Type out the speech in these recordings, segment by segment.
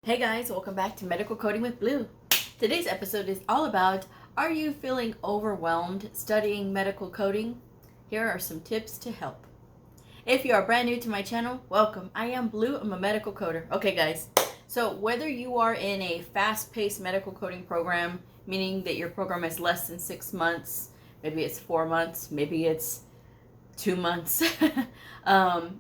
Hey guys, welcome back to Medical Coding with Blue. Today's episode is all about, are you feeling overwhelmed studying medical coding? Here are some tips to help. If you are brand new to my channel, welcome. I am Blue, I'm a medical coder. Okay guys, so whether you are in a fast-paced medical coding program, meaning that your program is less than 6 months, maybe it's 4 months, maybe it's 2 months,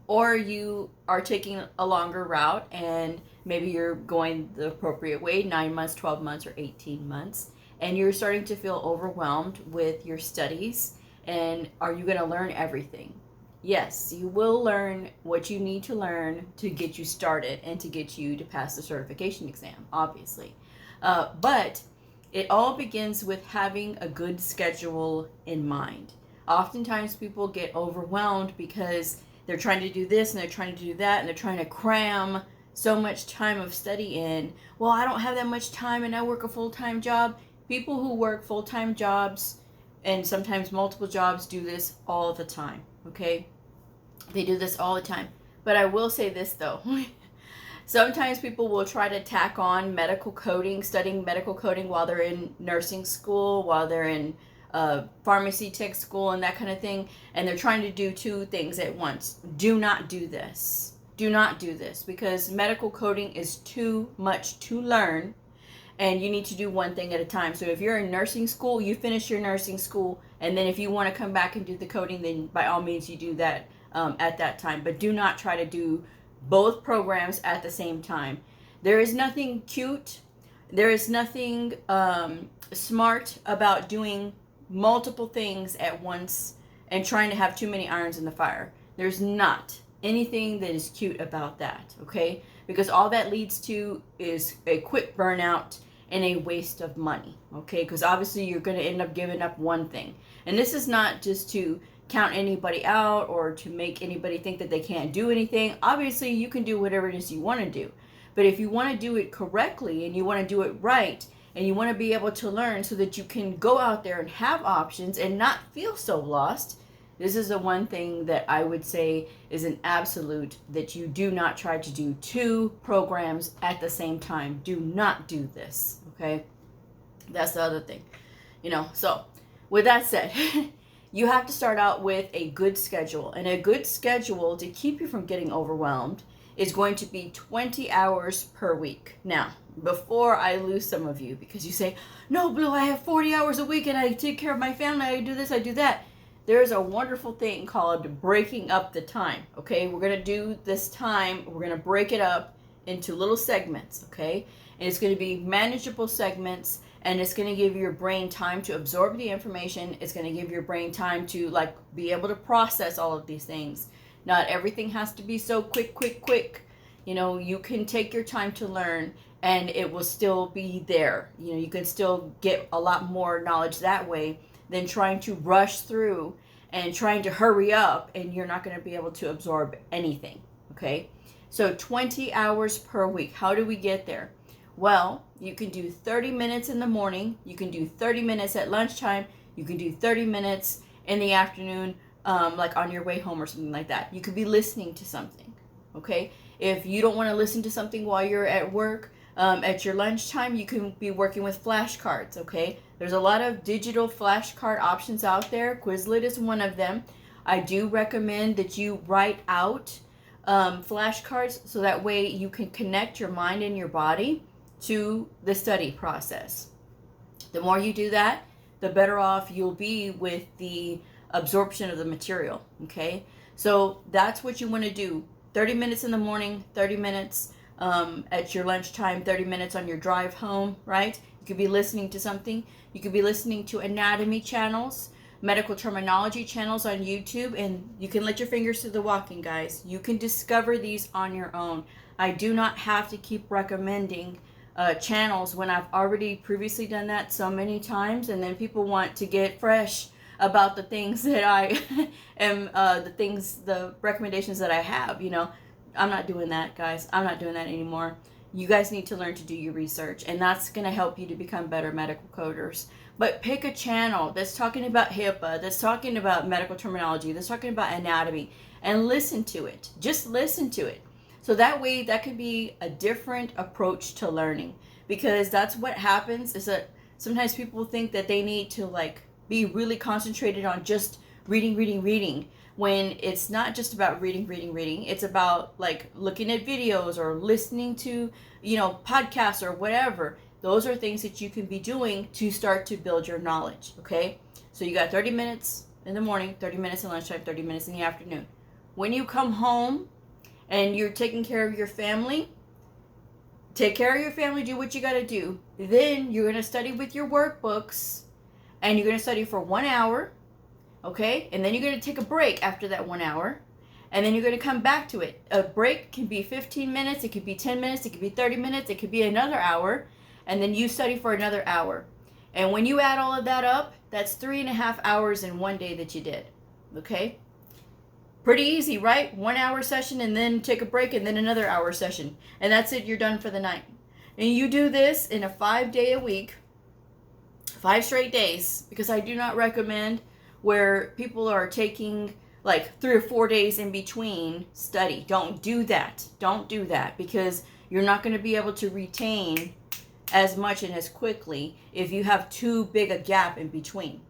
or you are taking a longer route and maybe you're going the appropriate way, 9 months, 12 months, or 18 months, and you're starting to feel overwhelmed with your studies. And are you going to learn everything? Yes, you will learn what you need to learn to get you started and to get you to pass the certification exam, obviously. But it all begins with having a good schedule in mind. Oftentimes people get overwhelmed because they're trying to do this and they're trying to do that and they're trying to cram so much time of study in. Well, I don't have that much time and I work a full-time job. People who work full-time jobs and sometimes multiple jobs do this all the time, okay? They do this all the time. But I will say this though. Sometimes people will try to tack on medical coding, studying medical coding while they're in nursing school, while they're in pharmacy tech school and that kind of thing, and they're trying to do two things at once. Do not do this. Do not do this, because medical coding is too much to learn and you need to do one thing at a time. So if you're in nursing school, you finish your nursing school, and then if you want to come back and do the coding, then by all means you do that at that time. But do not try to do both programs at the same time. There is nothing cute, there is nothing smart about doing multiple things at once and trying to have too many irons in the fire. There's not anything that is cute about that, okay? Because all that leads to is a quick burnout and a waste of money, okay? Because obviously you're going to end up giving up one thing. And this is not just to count anybody out or to make anybody think that they can't do anything. Obviously you can do whatever it is you want to do. But if you want to do it correctly and you want to do it right, and you want to be able to learn so that you can go out there and have options and not feel so lost, this is the one thing that I would say is an absolute, that you do not try to do two programs at the same time. Do not do this, okay? That's the other thing, So with that said, you have to start out with a good schedule. And a good schedule to keep you from getting overwhelmed is going to be 20 hours per week. Now, before I lose some of you, because you say, no, Blue, I have 40 hours a week and I take care of my family, I do this, I do that. There is a wonderful thing called breaking up the time, okay? We're going to do this time, we're going to break it up into little segments, okay? And it's going to be manageable segments, and it's going to give your brain time to absorb the information. It's going to give your brain time to be able to process all of these things. Not everything has to be so quick. You can take your time to learn and it will still be there. You can still get a lot more knowledge that way than trying to rush through and trying to hurry up, and you're not going to be able to absorb anything, okay? So 20 hours per week. How do we get there? Well, you can do 30 minutes in the morning. You can do 30 minutes at lunchtime. You can do 30 minutes in the afternoon, like on your way home or something like that. You could be listening to something, okay? If you don't want to listen to something while you're at work, at your lunchtime, you can be working with flashcards, okay? There's a lot of digital flashcard options out there. Quizlet is one of them. I do recommend that you write out flashcards so that way you can connect your mind and your body to the study process. The more you do that, the better off you'll be with the absorption of the material, okay? So that's what you want to do. 30 minutes in the morning, 30 minutes at your lunchtime, 30 minutes on your drive home, right? You could be listening to something. You could be listening to anatomy channels, medical terminology channels on YouTube, and you can let your fingers do the walking, guys. You can discover these on your own. I do not have to keep recommending channels when I've already previously done that so many times, and then people want to get fresh about the things that I am, the recommendations that I have, I'm not doing that, guys. I'm not doing that anymore. You guys need to learn to do your research, and that's going to help you to become better medical coders. But pick a channel that's talking about HIPAA, that's talking about medical terminology, that's talking about anatomy, and listen to it. Just listen to it. So that way, that could be a different approach to learning, because that's what happens is that sometimes people think that they need to like be really concentrated on just reading, when it's not just about reading. It's about like looking at videos or listening to, podcasts or whatever. Those are things that you can be doing to start to build your knowledge, okay? So you got 30 minutes in the morning, 30 minutes in lunchtime, 30 minutes in the afternoon. When you come home and you're taking care of your family, take care of your family, do what you got to do. Then you're going to study with your workbooks, and you're going to study for 1 hour, okay? And then you're going to take a break after that 1 hour, and then you're going to come back to it. A break can be 15 minutes, it could be 10 minutes, it could be 30 minutes, it could be another hour, and then you study for another hour. And when you add all of that up, that's 3.5 hours in one day that you did, okay? Pretty easy, right? 1 hour session, and then take a break, and then another hour session. And that's it, you're done for the night. And you do this in a 5-day a week, 5 straight days, because I do not recommend where people are taking like 3 or 4 days in between study. Don't do that. Don't do that, because you're not going to be able to retain as much and as quickly if you have too big a gap in between.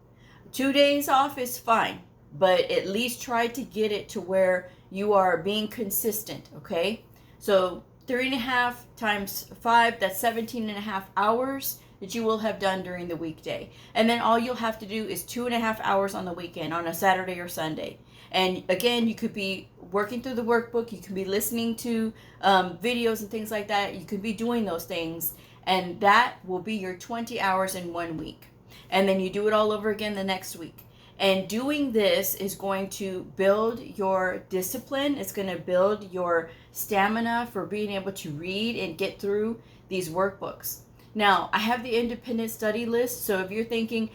2 days off is fine, but at least try to get it to where you are being consistent, okay? So 3.5 times 5, that's 17.5 hours that you will have done during the weekday. And then all you'll have to do is 2.5 hours on the weekend, on a Saturday or Sunday. And again, you could be working through the workbook, you can be listening to videos and things like that. You could be doing those things, and that will be your 20 hours in 1 week. And then you do it all over again the next week. And doing this is going to build your discipline. It's going to build your stamina for being able to read and get through these workbooks. Now, I have the independent study list. So if you're thinking,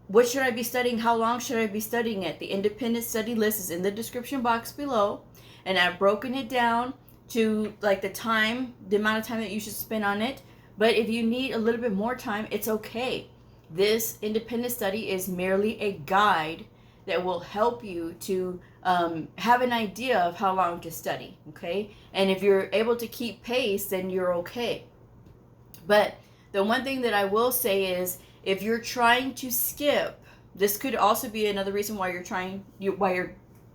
what should I be studying? How long should I be studying it? The independent study list is in the description box below. And I've broken it down to like the amount of time that you should spend on it. But if you need a little bit more time, it's okay. This independent study is merely a guide that will help you to have an idea of how long to study, okay? And if you're able to keep pace, then you're okay. But the one thing that I will say is, if you're trying to skip, this could also be another reason why you're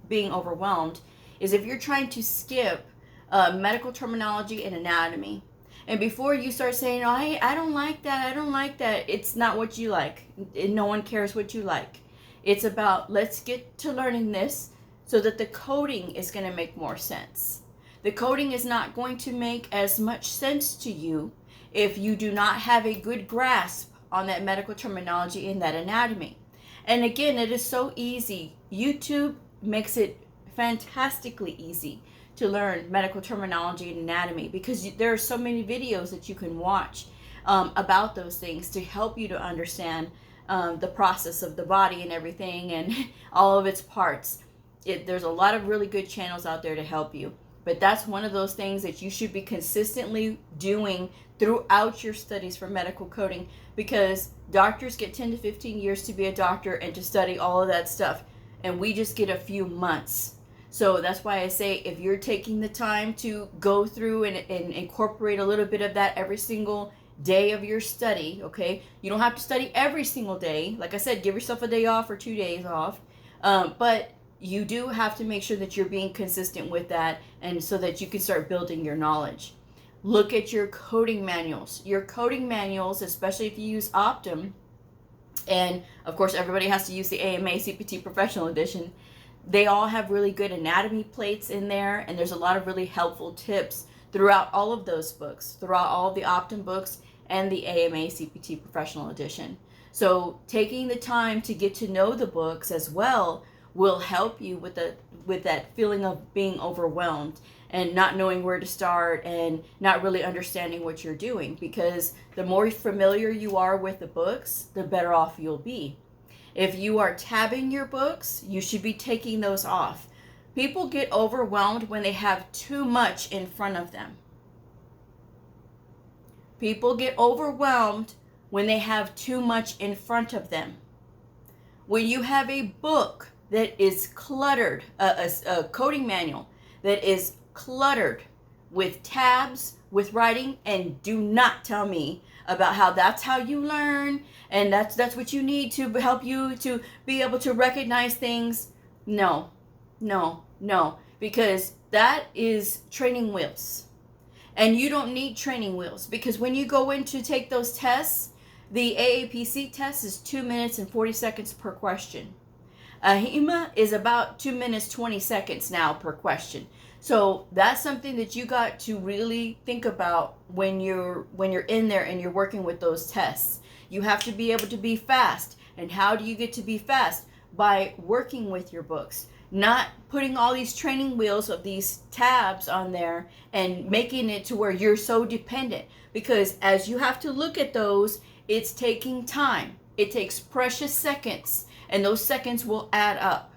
being overwhelmed, is if you're trying to skip medical terminology and anatomy. And before you start saying, oh, I don't like that, it's not what you like. No one cares what you like. It's about, let's get to learning this so that the coding is going to make more sense. The coding is not going to make as much sense to you if you do not have a good grasp on that medical terminology and that anatomy. And again, it is so easy. YouTube makes it fantastically easy to learn medical terminology and anatomy, because there are so many videos that you can watch about those things to help you to understand the process of the body and everything and all of its parts. There's a lot of really good channels out there to help you, but that's one of those things that you should be consistently doing throughout your studies for medical coding, because doctors get 10 to 15 years to be a doctor and to study all of that stuff, and we just get a few months. So that's why I say, if you're taking the time to go through and incorporate a little bit of that every single day of your study, okay? You don't have to study every single day. Like I said, give yourself a day off or 2 days off. But you do have to make sure that you're being consistent with that, and so that you can start building your knowledge. Look at your coding manuals. Your coding manuals, especially if you use Optum, and of course everybody has to use the AMA CPT Professional Edition, they all have really good anatomy plates in there, and there's a lot of really helpful tips throughout all of those books, throughout all of the Optum books and the AMA CPT Professional Edition. So taking the time to get to know the books as well will help you with that feeling of being overwhelmed and not knowing where to start and not really understanding what you're doing, because the more familiar you are with the books, the better off you'll be. If you are tabbing your books, you should be taking those off. People get overwhelmed when they have too much in front of them. People get overwhelmed when they have too much in front of them. When you have a book that is cluttered, a coding manual that is cluttered with tabs, with writing, and do not tell me about how that's how you learn and that's what you need to help you to be able to recognize things. No, no, no, because that is training wheels. And you don't need training wheels, because when you go in to take those tests, the AAPC test is 2 minutes and 40 seconds per question. HEMA is about 2 minutes 20 seconds now per question. So that's something that you got to really think about when you're in there and you're working with those tests. You have to be able to be fast. And how do you get to be fast? By working with your books, not putting all these training wheels of these tabs on there and making it to where you're so dependent. Because as you have to look at those, it's taking time. It takes precious seconds, and those seconds will add up.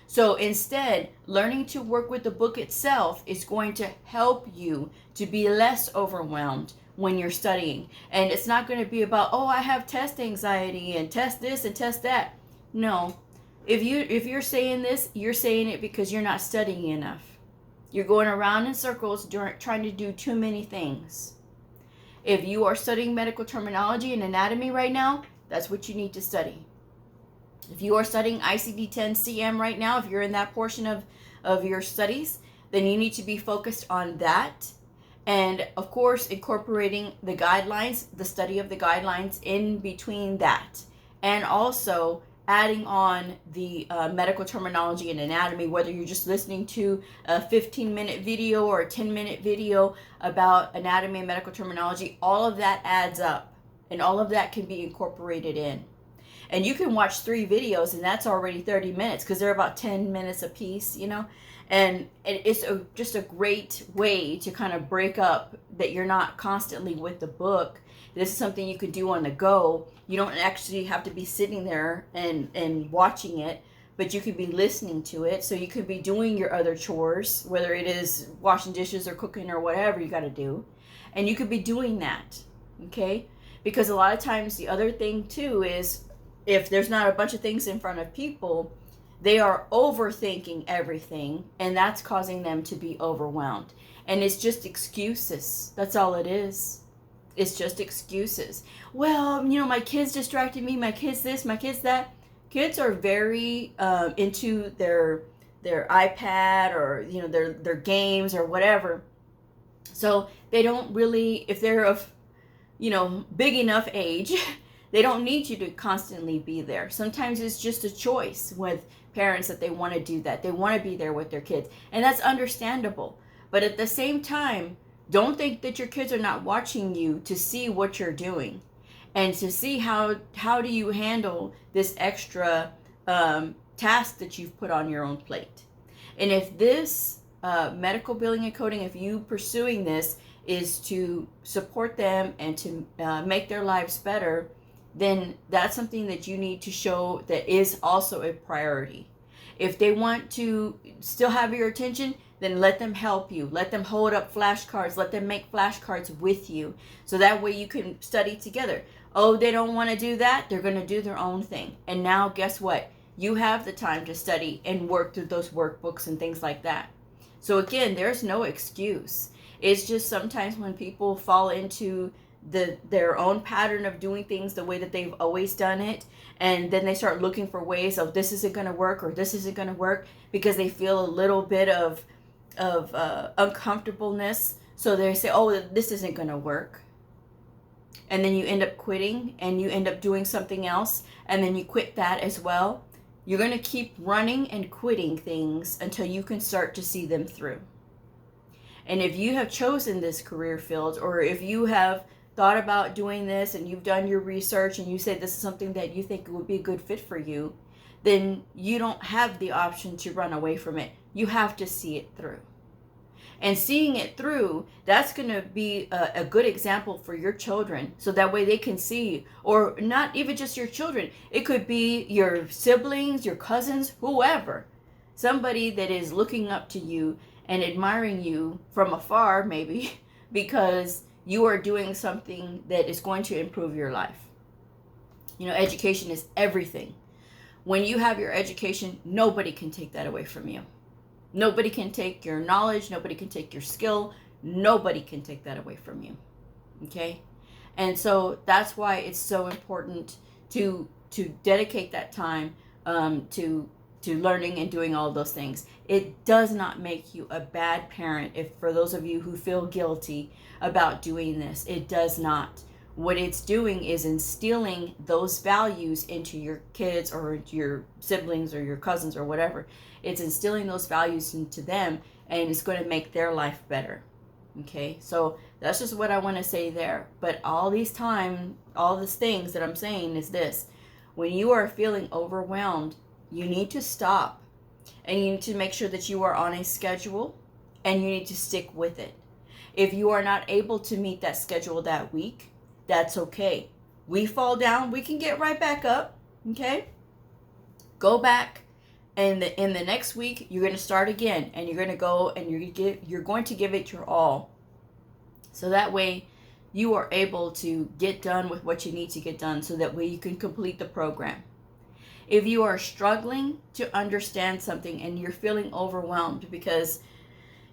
So instead, learning to work with the book itself is going to help you to be less overwhelmed when you're studying. And it's not going to be about, oh, I have test anxiety and test this and test that. No. If you're saying this, you're saying it because you're not studying enough. You're going around in circles trying to do too many things. If you are studying medical terminology and anatomy right now, that's what you need to study. If you are studying ICD-10-CM right now, if you're in that portion of your studies, then you need to be focused on that. And of course, incorporating the guidelines, the study of the guidelines in between that. And also adding on the medical terminology and anatomy, whether you're just listening to a 15-minute video or a 10-minute video about anatomy and medical terminology, all of that adds up. And all of that can be incorporated in. And you can watch 3 videos and that's already 30 minutes because they're about 10 minutes a piece, you know. And it's just a great way to kind of break up that you're not constantly with the book. This is something you could do on the go. You don't actually have to be sitting there and watching it, but you could be listening to it. So you could be doing your other chores, whether it is washing dishes or cooking or whatever you got to do. And you could be doing that, okay? Because a lot of times the other thing too is, if there's not a bunch of things in front of people, they are overthinking everything, and that's causing them to be overwhelmed. And it's just excuses. That's all it is. It's just excuses. Well, you know, my kids distracted me, my kids this, my kids that. Kids are very into their iPad or, you know, their games or whatever. So they don't really, if they're of, you know, big enough age, they don't need you to constantly be there. Sometimes it's just a choice with parents that they want to do that. They want to be there with their kids. And that's understandable. But at the same time, don't think that your kids are not watching you to see what you're doing. And to see how do you handle this extra task that you've put on your own plate. And if this medical billing and coding, if you pursuing this is to support them and to make their lives better, then that's something that you need to show that is also a priority. If they want to still have your attention, then let them help you. Let them hold up flashcards. Let them make flashcards with you. So that way you can study together. Oh, they don't want to do that? They're going to do their own thing. And now guess what? You have the time to study and work through those workbooks and things like that. So again, there's no excuse. It's just sometimes when people fall into their own pattern of doing things the way that they've always done it, and then they start looking for ways of this isn't going to work or this isn't going to work because they feel a little bit of uncomfortableness. So they say, oh, this isn't going to work. And then you end up quitting and you end up doing something else, and then you quit that as well. You're going to keep running and quitting things until you can start to see them through. And if you have chosen this career field, or if you have thought about doing this and you've done your research and you say this is something that you think would be a good fit for you, then you don't have the option to run away from it. You have to see it through. And seeing it through, that's going to be a good example for your children, so that way they can see, or not even just your children. It could be your siblings, your cousins, whoever. Somebody that is looking up to you and admiring you from afar, maybe, because you are doing something that is going to improve your life. You know, education is everything. When you have your education, nobody can take that away from you. Nobody can take your knowledge. Nobody can take your skill. Nobody can take that away from you. Okay? And so that's why it's so important to dedicate that time to learning and doing all those things. It does not make you a bad parent. If for those of you who feel guilty about doing this, it does not. What it's doing is instilling those values into your kids or your siblings or your cousins or whatever. It's instilling those values into them, and it's going to make their life better. Okay, so that's just what I want to say there. But all these things that I'm saying is this: when you are feeling overwhelmed, you need to stop, and you need to make sure that you are on a schedule, and you need to stick with it. If you are not able to meet that schedule that week, that's okay. We fall down, we can get right back up. Okay, go back, and in the next week you're going to start again, and you're going to go and you're going to give it your all, so that way you are able to get done with what you need to get done, so that way you can complete the program. If you are struggling to understand something and you're feeling overwhelmed because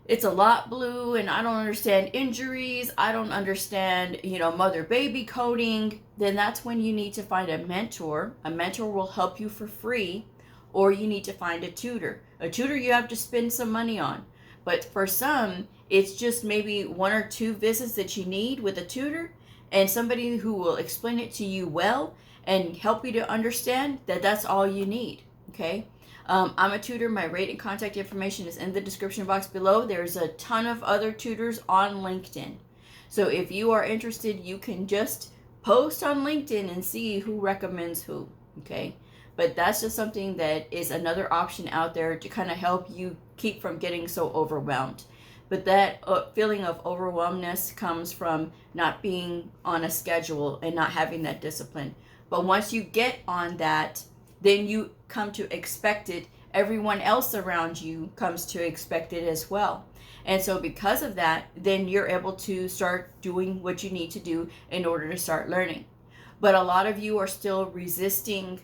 it's a lot, Blue, and I don't understand injuries, I don't understand, mother-baby coding, then that's when you need to find a mentor. A mentor will help you for free, or you need to find a tutor. A tutor you have to spend some money on. But for some, it's just maybe 1 or 2 visits that you need with a tutor, and somebody who will explain it to you well and help you to understand that that's all you need. Okay? I'm a tutor. My rate and contact information is in the description box below. There's a ton of other tutors on LinkedIn. So if you are interested, you can just post on LinkedIn and see who recommends who. Okay? But that's just something that is another option out there to kind of help you keep from getting so overwhelmed. But that feeling of overwhelmness comes from not being on a schedule and not having that discipline. But once you get on that, then you come to expect it. Everyone else around you comes to expect it as well. And so because of that, then you're able to start doing what you need to do in order to start learning. But a lot of you are still resisting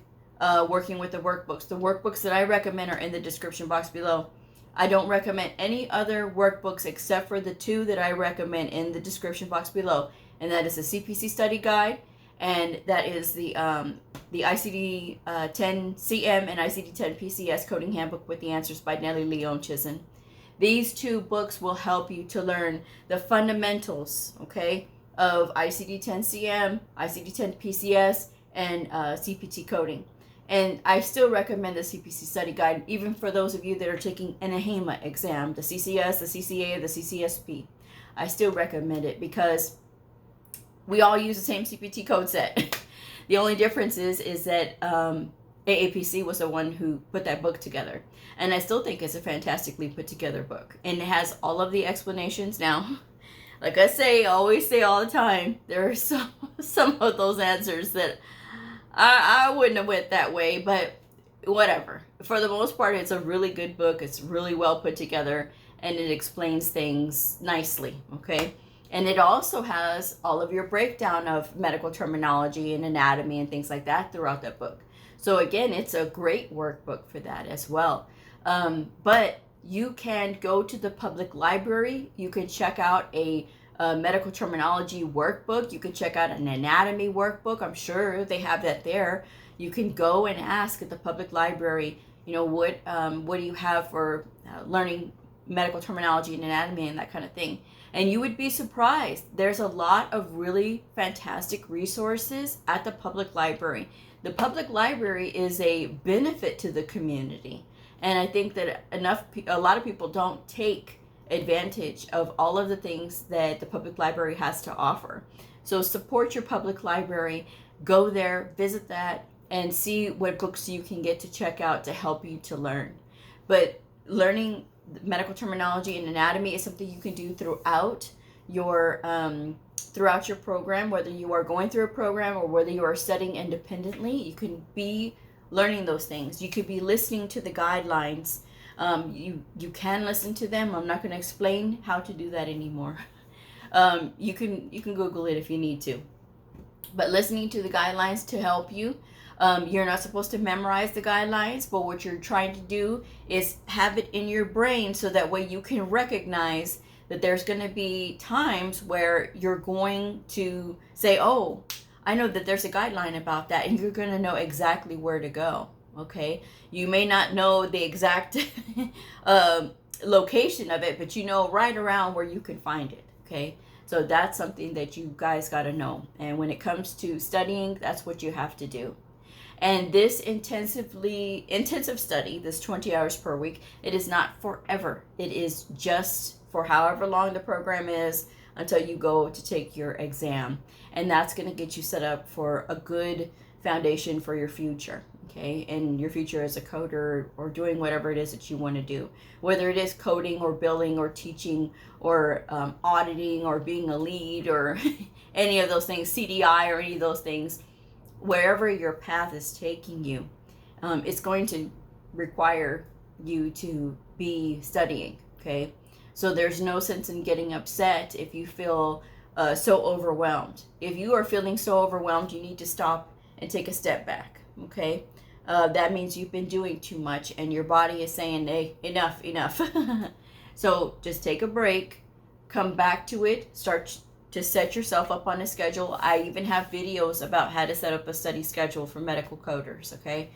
working with the workbooks. The workbooks that I recommend are in the description box below. I don't recommend any other workbooks except for the 2 that I recommend in the description box below. And that is the CPC Study Guide, and that is the ICD-10-CM and ICD-10-PCS Coding Handbook with the Answers by Nellie Leon Chissen. These 2 books will help you to learn the fundamentals, okay, of ICD-10-CM, ICD-10-PCS, and CPT coding. And I still recommend the CPC Study Guide, even for those of you that are taking an AHEMA exam, the CCS, the CCA, or the CCSP. I still recommend it because we all use the same CPT code set. The only difference is that AAPC was the one who put that book together. And I still think it's a fantastically put together book. And it has all of the explanations. Now, like I always say all the time, there are some of those answers that I wouldn't have went that way, but whatever. For the most part, it's a really good book. It's really well put together, and it explains things nicely, okay? And it also has all of your breakdown of medical terminology and anatomy and things like that throughout that book. So again, it's a great workbook for that as well. But you can go to the public library. You can check out a medical terminology workbook. You can check out an anatomy workbook. I'm sure they have that there. You can go and ask at the public library, what do you have for learning medical terminology and anatomy and that kind of thing. And you would be surprised. There's a lot of really fantastic resources at the public library. The public library is a benefit to the community. And I think that a lot of people don't take advantage of all of the things that the public library has to offer. So support your public library, go there, visit that, and see what books you can get to check out to help you to learn. But learning medical terminology and anatomy is something you can do throughout your program, whether you are going through a program or whether you are studying independently. You can be learning those things. You could be listening to the guidelines. You can listen to them. I'm not going to explain how to do that anymore. You can Google it if you need to. But listening to the guidelines to help you. You're not supposed to memorize the guidelines, but what you're trying to do is have it in your brain so that way you can recognize that there's going to be times where you're going to say, oh, I know that there's a guideline about that, and you're going to know exactly where to go. Okay, you may not know the exact location of it, but you know right around where you can find it. Okay, so that's something that you guys got to know. And when it comes to studying, that's what you have to do. And this intensive study, this 20 hours per week, it is not forever. It is just for however long the program is until you go to take your exam. And that's going to get you set up for a good foundation for your future. Okay, and your future as a coder or doing whatever it is that you want to do, whether it is coding or billing or teaching or auditing or being a lead or any of those things, CDI or any of those things. Wherever your path is taking you, it's going to require you to be studying. Okay, so there's no sense in getting upset if you feel so overwhelmed. If you are feeling so overwhelmed, you need to stop and take a step back. Okay, that means you've been doing too much and your body is saying, hey, enough. So just take a break, come back to it, start to set yourself up on a schedule. I even have videos about how to set up a study schedule for medical coders. Okay,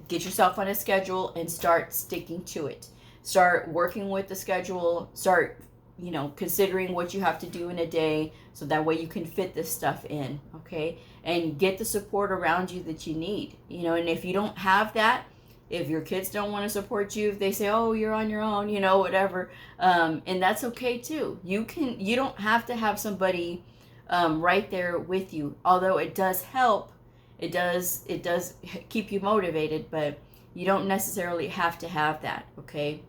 get yourself on a schedule and start sticking to it. Start working with the schedule. Start considering what you have to do in a day, so that way you can fit this stuff in. Okay, and get the support around you that you need. And if you don't have that, if your kids don't want to support you, if they say, oh, you're on your own, whatever, and that's okay too. You don't have to have somebody right there with you, although it does help. It does keep you motivated, but you don't necessarily have to have that. Okay,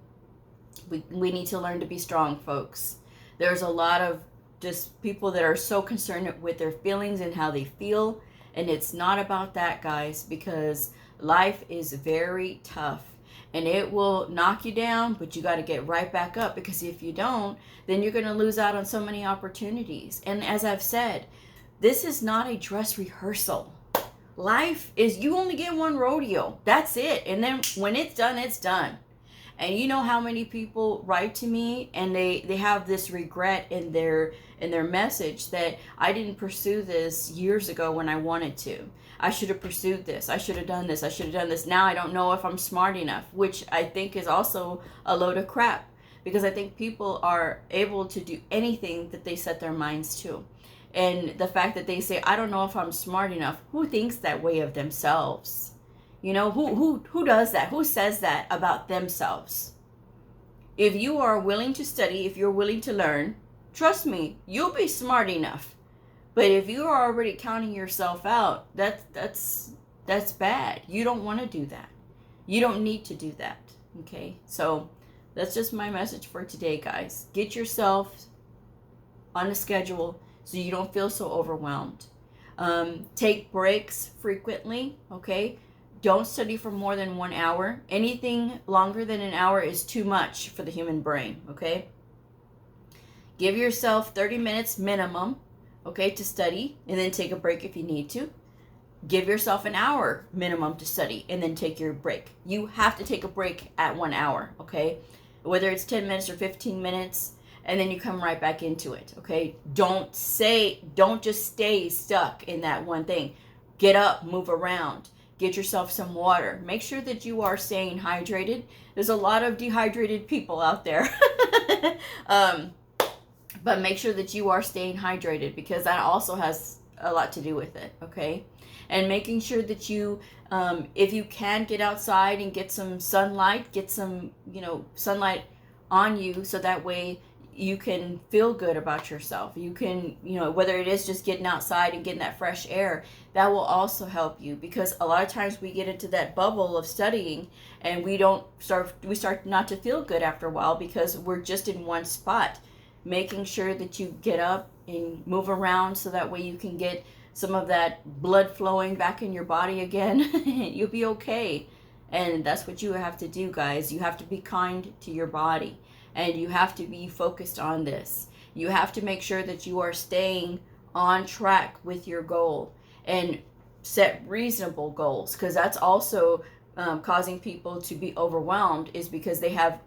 we need to learn to be strong, folks. There's a lot of just people that are so concerned with their feelings and how they feel, and it's not about that, guys, because life is very tough and it will knock you down, but you got to get right back up, because if you don't, then you're going to lose out on so many opportunities. And as I've said, this is not a dress rehearsal. Life is, you only get one rodeo. That's it. And then when it's done, it's done. And you know how many people write to me and they have this regret in their message that I didn't pursue this years ago when I wanted to. I should have pursued this. I should have done this. I should have done this. Now I don't know if I'm smart enough, which I think is also a load of crap, because I think people are able to do anything that they set their minds to. And the fact that they say, I don't know if I'm smart enough, who thinks that way of themselves? Who does that? Who says that about themselves? If you are willing to study, if you're willing to learn, trust me, you'll be smart enough. But if you are already counting yourself out, that's bad. You don't want to do that. You don't need to do that. Okay? So that's just my message for today, guys. Get yourself on a schedule so you don't feel so overwhelmed. Take breaks frequently, okay? Don't study for more than 1 hour. Anything longer than an hour is too much for the human brain, okay? Give yourself 30 minutes minimum, okay, to study, and then take a break if you need to. Give yourself an hour minimum to study, and then take your break. You have to take a break at 1 hour, okay? Whether it's 10 minutes or 15 minutes, and then you come right back into it, okay? Don't just stay stuck in that one thing. Get up, move around. Get yourself some water. Make sure that you are staying hydrated. There's a lot of dehydrated people out there. But make sure that you are staying hydrated, because that also has a lot to do with it, okay? And making sure that you, if you can get outside and get some sunlight, get some, sunlight on you, so that way you can feel good about yourself. You can, whether it is just getting outside and getting that fresh air, that will also help you, because a lot of times we get into that bubble of studying and we start not to feel good after a while, because we're just in one spot. Making sure that you get up and move around, so that way you can get some of that blood flowing back in your body again. You'll be okay. And that's what you have to do, guys. You have to be kind to your body. And you have to be focused on this. You have to make sure that you are staying on track with your goal, and set reasonable goals, because that's also causing people to be overwhelmed, is because they have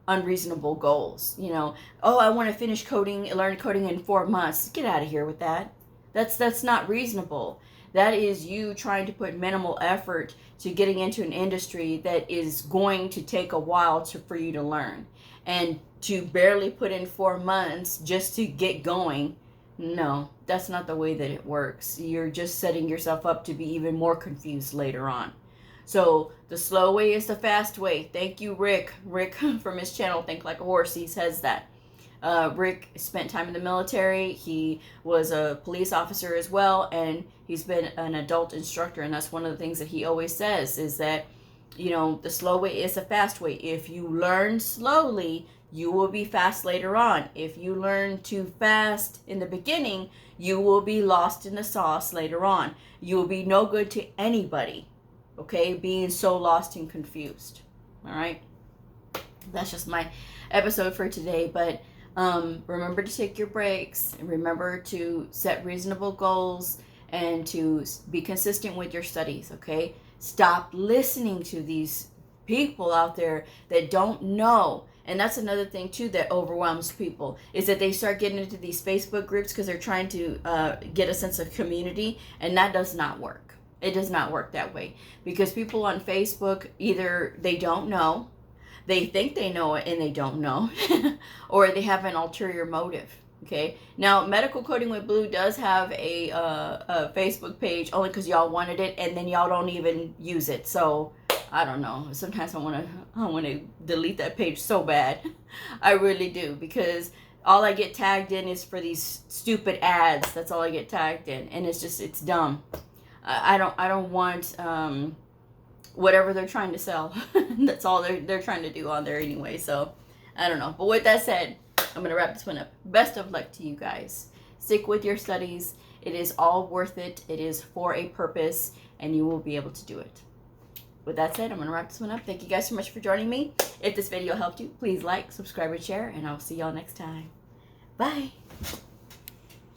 unreasonable goals. You know, oh, I want to finish learn coding in 4 months. Get out of here with that. That's not reasonable. That is you trying to put minimal effort to getting into an industry that is going to take a while for you to learn. And to barely put in 4 months just to get going, no, that's not the way that it works. You're just setting yourself up to be even more confused later on. So the slow way is the fast way. Thank you, Rick. Rick from his channel, Think Like a Horse, he says that. Rick spent time in the military. He was a police officer as well, and he's been an adult instructor. And that's one of the things that he always says is that, you know, the slow way is the fast way. If you learn slowly, you will be fast later on. If you learn too fast in the beginning, you will be lost in the sauce later on. You will be no good to anybody, okay, being so lost and confused. All right, that's just my episode for today. But remember to take your breaks, and remember to set reasonable goals and to be consistent with your studies, okay? Stop listening to these people out there that don't know. And that's another thing too that overwhelms people, is that they start getting into these Facebook groups because they're trying to get a sense of community, and that does not work. It does not work that way, because people on Facebook, either they don't know, they think they know it and they don't know, or they have an ulterior motive. Okay, now Medical Coding with Blue does have a Facebook page, only because y'all wanted it, and then y'all don't even use it. So I don't know. Sometimes I want to delete that page so bad. I really do, because all I get tagged in is for these stupid ads. That's all I get tagged in, and it's dumb. I don't want whatever they're trying to sell. That's all they're trying to do on there anyway. So I don't know. But with that said, I'm going to wrap this one up. Best of luck to you guys. Stick with your studies. It is all worth it. It is for a purpose, and you will be able to do it. With that said, I'm going to wrap this one up. Thank you guys so much for joining me. If this video helped you, please like, subscribe, and share, and I'll see y'all next time. Bye.